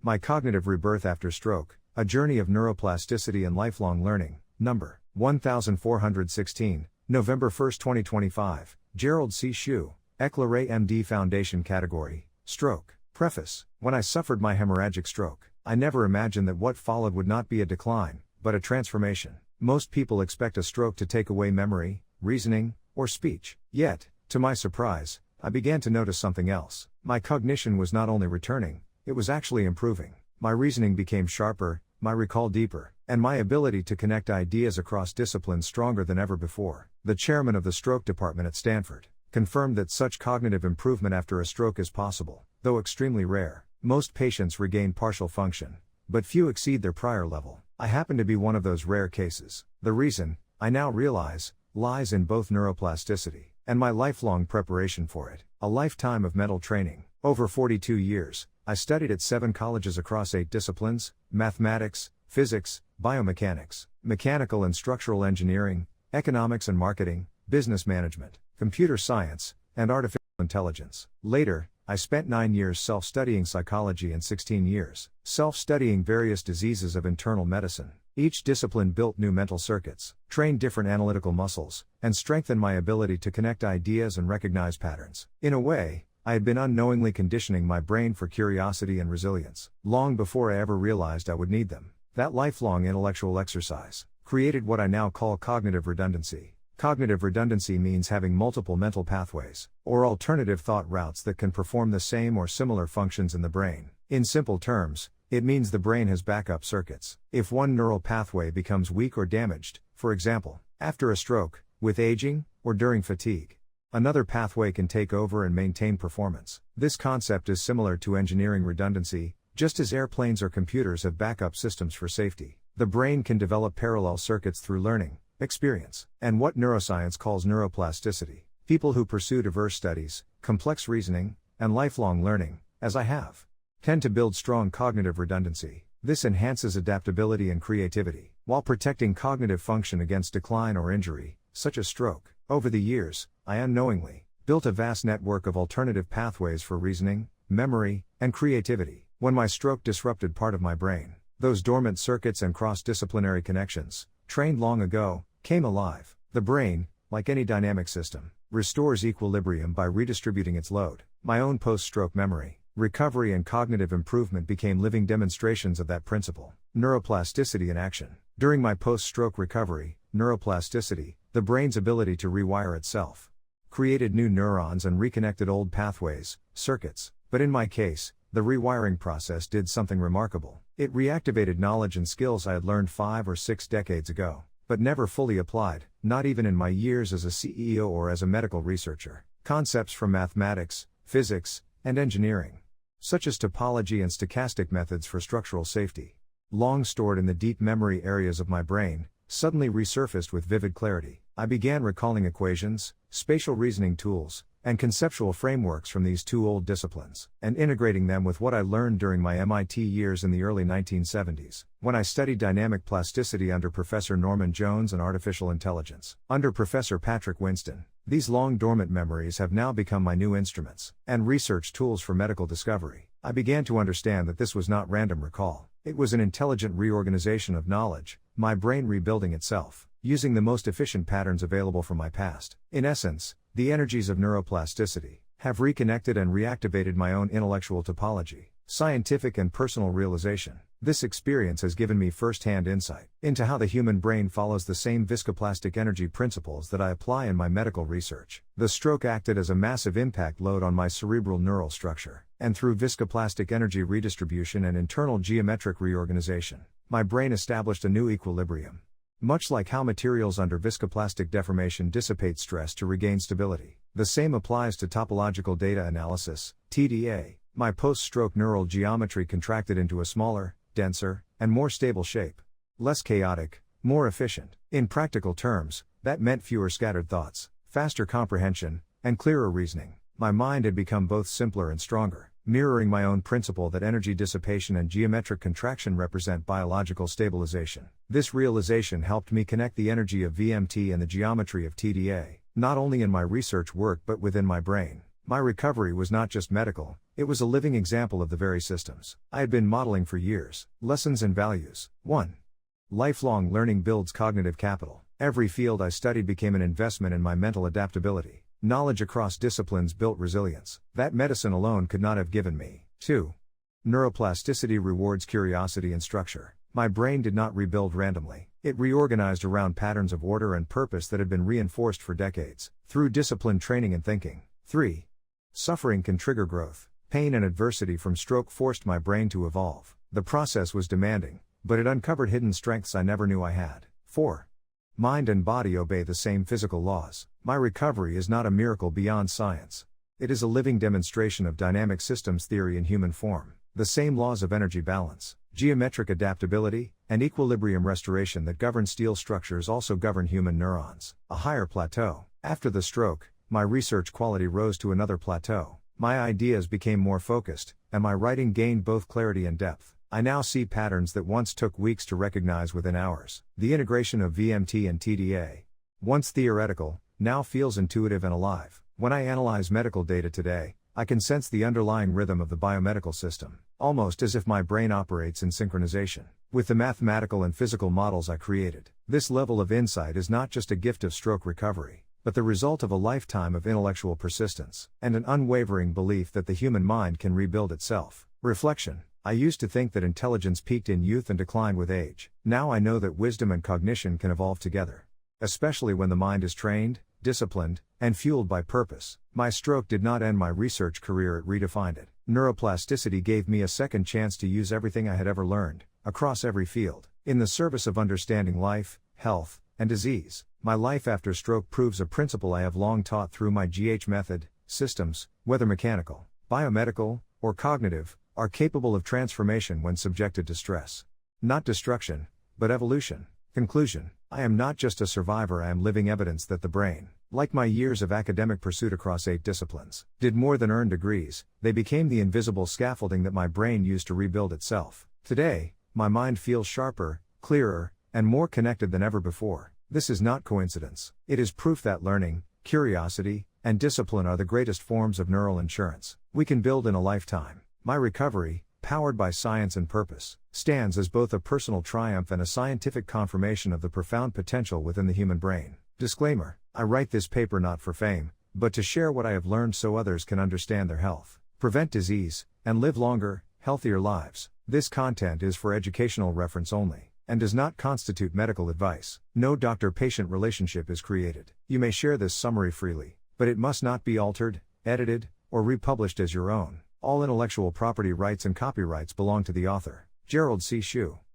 My Cognitive Rebirth After Stroke, A Journey of Neuroplasticity and Lifelong Learning, number 1416, November 1, 2025, Gerald C. EclaireMD Foundation category, Stroke. Preface. When I suffered my hemorrhagic stroke, I never imagined that what followed would not be a decline, but a transformation. Most people expect a stroke to take away memory, reasoning, or speech. Yet, to my surprise, I began to notice something else. My cognition was not only returning, it was actually improving. My reasoning became sharper, my recall deeper, and my ability to connect ideas across disciplines stronger than ever before. The chairman of the stroke department at Stanford confirmed that such cognitive improvement after a stroke is possible, though extremely rare. Most patients regain partial function, but few exceed their prior level. I happen to be one of those rare cases. The reason, I now realize, lies in both neuroplasticity and my lifelong preparation for it. A lifetime of mental training. Over 42 years, I studied at 7 colleges across 8 disciplines: mathematics, physics, biomechanics, mechanical and structural engineering, economics and marketing, business management, computer science, and artificial intelligence. Later, I spent 9 years self-studying psychology and 16 years self-studying various diseases of internal medicine. Each discipline built new mental circuits, trained different analytical muscles, and strengthened my ability to connect ideas and recognize patterns. In a way, I had been unknowingly conditioning my brain for curiosity and resilience, long before I ever realized I would need them. That lifelong intellectual exercise created what I now call cognitive redundancy. Cognitive redundancy means having multiple mental pathways, or alternative thought routes that can perform the same or similar functions in the brain. In simple terms, it means the brain has backup circuits. If one neural pathway becomes weak or damaged, for example, after a stroke, with aging, or during fatigue, another pathway can take over and maintain performance. This concept is similar to engineering redundancy. Just as airplanes or computers have backup systems for safety, the brain can develop parallel circuits through learning, experience, and what neuroscience calls neuroplasticity. People who pursue diverse studies, complex reasoning, and lifelong learning, as I have, tend to build strong cognitive redundancy. This enhances adaptability and creativity, while protecting cognitive function against decline or injury, such as stroke. Over the years, I unknowingly built a vast network of alternative pathways for reasoning, memory, and creativity. When my stroke disrupted part of my brain, those dormant circuits and cross-disciplinary connections, trained long ago, came alive. The brain, like any dynamic system, restores equilibrium by redistributing its load. My own post-stroke memory, recovery and cognitive improvement became living demonstrations of that principle. Neuroplasticity in action. During my post-stroke recovery, neuroplasticity, the brain's ability to rewire itself, created new neurons and reconnected old pathways, circuits. But in my case, the rewiring process did something remarkable. It reactivated knowledge and skills I had learned 5 or 6 decades ago, but never fully applied, not even in my years as a CEO or as a medical researcher. Concepts from mathematics, physics, and engineering, such as topology and stochastic methods for structural safety, long stored in the deep memory areas of my brain, suddenly resurfaced with vivid clarity. I began recalling equations, spatial reasoning tools, and conceptual frameworks from these 2 old disciplines, and integrating them with what I learned during my MIT years in the early 1970s, when I studied dynamic plasticity under Professor Norman Jones and artificial intelligence under Professor Patrick Winston. These long dormant memories have now become my new instruments and research tools for medical discovery. I began to understand that this was not random recall. It was an intelligent reorganization of knowledge, my brain rebuilding itself, using the most efficient patterns available from my past. In essence, the energies of neuroplasticity have reconnected and reactivated my own intellectual topology, scientific and personal realization. This experience has given me first-hand insight into how the human brain follows the same viscoplastic energy principles that I apply in my medical research. The stroke acted as a massive impact load on my cerebral neural structure, and through viscoplastic energy redistribution and internal geometric reorganization, my brain established a new equilibrium. Much like how materials under viscoplastic deformation dissipate stress to regain stability, the same applies to topological data analysis, TDA. My post-stroke neural geometry contracted into a smaller, denser, and more stable shape. Less chaotic, more efficient. In practical terms, that meant fewer scattered thoughts, faster comprehension, and clearer reasoning. My mind had become both simpler and stronger, mirroring my own principle that energy dissipation and geometric contraction represent biological stabilization. This realization helped me connect the energy of VMT and the geometry of TDA, not only in my research work but within my brain. My recovery was not just medical, it was a living example of the very systems I had been modeling for years. Lessons and values. 1. Lifelong learning builds cognitive capital. Every field I studied became an investment in my mental adaptability. Knowledge across disciplines built resilience that medicine alone could not have given me. 2. Neuroplasticity rewards curiosity and structure. My brain did not rebuild randomly. It reorganized around patterns of order and purpose that had been reinforced for decades, through disciplined training and thinking. 3. Suffering can trigger growth. Pain and adversity from stroke forced my brain to evolve. The process was demanding, but it uncovered hidden strengths I never knew I had. 4. Mind and body obey the same physical laws. My recovery is not a miracle beyond science. It is a living demonstration of dynamic systems theory in human form. The same laws of energy balance, geometric adaptability, and equilibrium restoration that govern steel structures also govern human neurons. A higher plateau. After the stroke, my research quality rose to another plateau. My ideas became more focused, and my writing gained both clarity and depth. I now see patterns that once took weeks to recognize within hours. The integration of VMT and TDA, once theoretical, now feels intuitive and alive. When I analyze medical data today, I can sense the underlying rhythm of the biomedical system, almost as if my brain operates in synchronization with the mathematical and physical models I created. This level of insight is not just a gift of stroke recovery, but the result of a lifetime of intellectual persistence, and an unwavering belief that the human mind can rebuild itself. Reflection. I used to think that intelligence peaked in youth and declined with age. Now I know that wisdom and cognition can evolve together. Especially when the mind is trained, disciplined, and fueled by purpose. My stroke did not end my research career, it redefined it. Neuroplasticity gave me a second chance to use everything I had ever learned, across every field, in the service of understanding life, health, and disease. My life after stroke proves a principle I have long taught through my GH method. Systems, whether mechanical, biomedical, or cognitive, are capable of transformation when subjected to stress. Not destruction, but evolution. Conclusion. I am not just a survivor, I am living evidence that the brain, like my years of academic pursuit across 8 disciplines, did more than earn degrees. They became the invisible scaffolding that my brain used to rebuild itself. Today, my mind feels sharper, clearer, and more connected than ever before. This is not coincidence. It is proof that learning, curiosity, and discipline are the greatest forms of neural insurance we can build in a lifetime. My recovery, powered by science and purpose, stands as both a personal triumph and a scientific confirmation of the profound potential within the human brain. Disclaimer: I write this paper not for fame, but to share what I have learned so others can understand their health, prevent disease, and live longer, healthier lives. This content is for educational reference only, and does not constitute medical advice. No doctor-patient relationship is created. You may share this summary freely, but it must not be altered, edited, or republished as your own. All intellectual property rights and copyrights belong to the author. Gerald C.